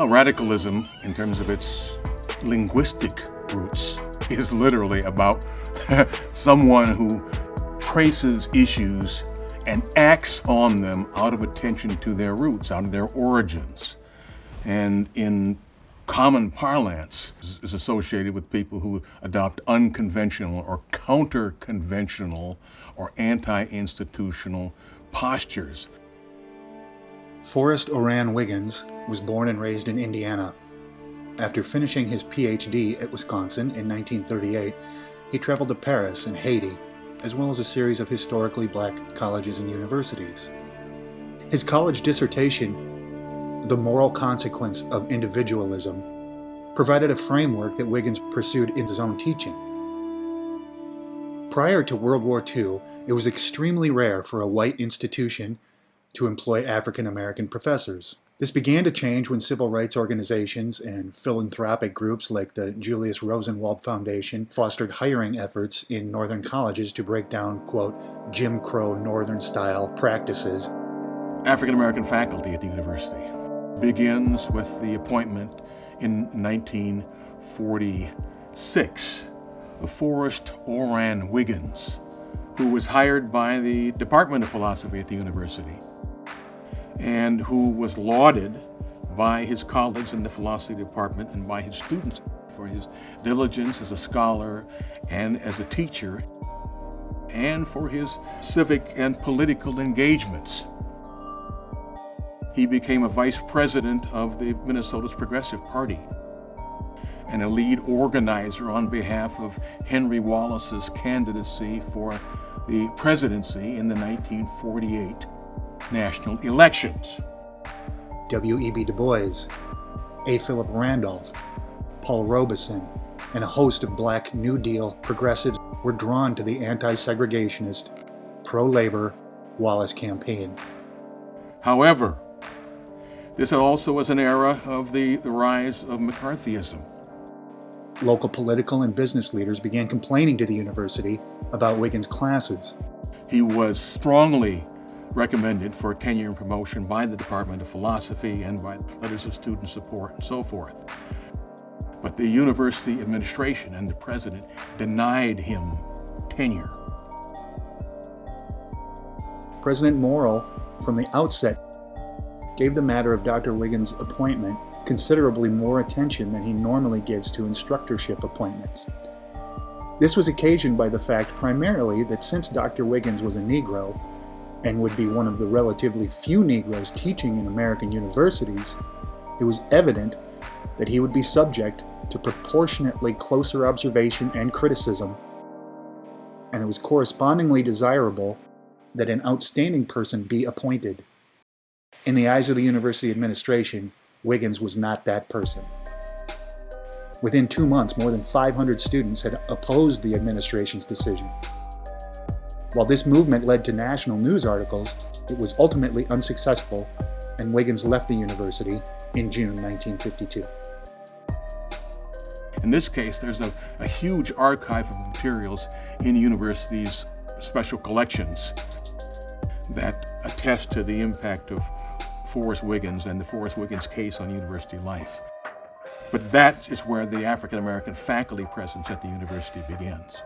Well, radicalism, in terms of its linguistic roots, is literally about someone who traces issues and acts on them out of attention to their roots, out of their origins. And in common parlance is associated with people who adopt unconventional or counter-conventional or anti-institutional postures. Forest Wiggins was born and raised in Indiana. After finishing his PhD at Wisconsin in 1938, he traveled to Paris and Haiti, as well as a series of historically black colleges and universities. His college dissertation, The Moral Consequence of Individualism, provided a framework that Wiggins pursued in his own teaching. Prior to World War II, it was extremely rare for a white institution to employ African American professors. This began to change when civil rights organizations and philanthropic groups like the Julius Rosenwald Foundation fostered hiring efforts in northern colleges to break down, quote, Jim Crow Northern-style practices. African American faculty at the university begins with the appointment in 1946 of Forest Wiggins, who was hired by the Department of Philosophy at the university, and who was lauded by his colleagues in the philosophy department and by his students for his diligence as a scholar and as a teacher, and for his civic and political engagements. He became a vice president of the Minnesota's Progressive Party and a lead organizer on behalf of Henry Wallace's candidacy for the presidency in the 1948 national elections. W.E.B. Du Bois, A. Philip Randolph, Paul Robeson, and a host of black New Deal progressives were drawn to the anti-segregationist, pro-labor Wallace campaign. However, this also was an era of the rise of McCarthyism. Local political and business leaders began complaining to the university about Wiggins' classes. He was strongly recommended for tenure and promotion by the Department of Philosophy and by letters of student support and so forth. But the university administration and the president denied him tenure. President Morrill, from the outset, gave the matter of Dr. Wiggins' appointment considerably more attention than he normally gives to instructorship appointments. This was occasioned by the fact primarily that since Dr. Wiggins was a Negro, and would be one of the relatively few Negroes teaching in American universities, it was evident that he would be subject to proportionately closer observation and criticism, and it was correspondingly desirable that an outstanding person be appointed. In the eyes of the university administration, Wiggins was not that person. Within 2 months, more than 500 students had opposed the administration's decision. While this movement led to national news articles, it was ultimately unsuccessful, and Wiggins left the university in June 1952. In this case, there's a huge archive of materials in the university's special collections that attest to the impact of Forest Wiggins and the Forest Wiggins case on university life. But that is where the African American faculty presence at the university begins.